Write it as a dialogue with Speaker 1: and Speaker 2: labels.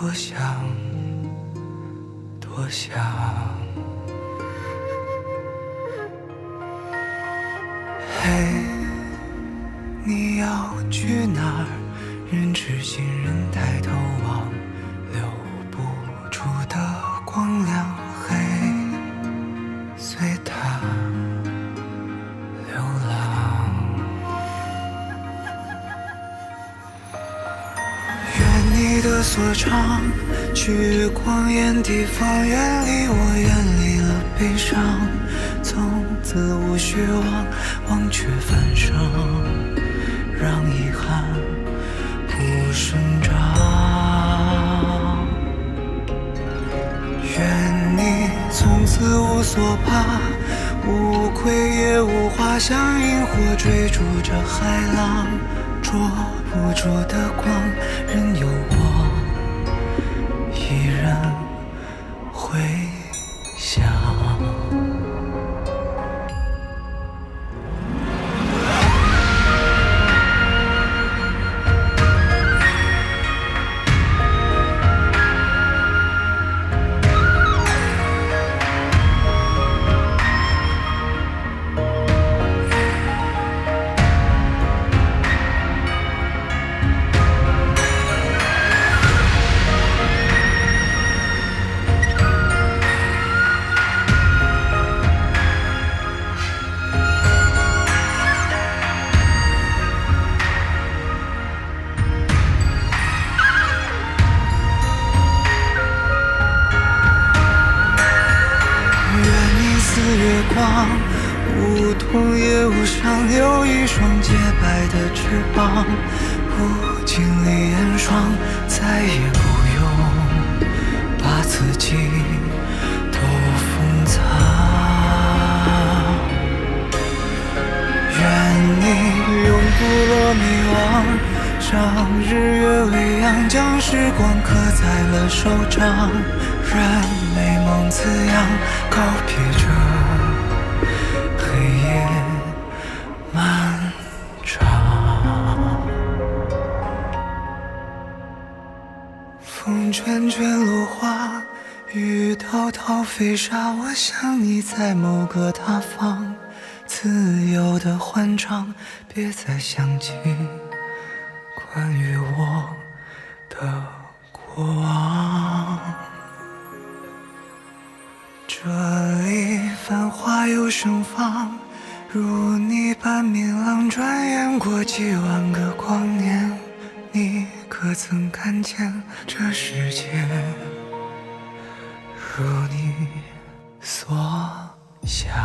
Speaker 1: 多想多想。嘿，你要去哪儿？人知行人抬头望，留不住的光亮，嘿，随它流浪。愿你的所长，去光艳地方，远离我，远离了悲伤，从此无需忘却繁盛，让遗憾不生长。愿你从此无所怕，无愧也无话，像萤火追逐着海浪，捉不住的光，任由我一人回想。月光，无痛也无伤，有一双洁白的翅膀，不经历严霜，再也不用把自己都封藏。愿你永不落迷惘，让日月微扬，将时光刻在了手掌，任美梦滋养，告别这黑夜漫长。风卷卷落花，雨滔滔飞沙，我想你在某个他方，自由的欢唱，别再想起关于我的过往。这里繁华又盛放，如你般明朗，转眼过几万个光年，你可曾看见这世界如你所想？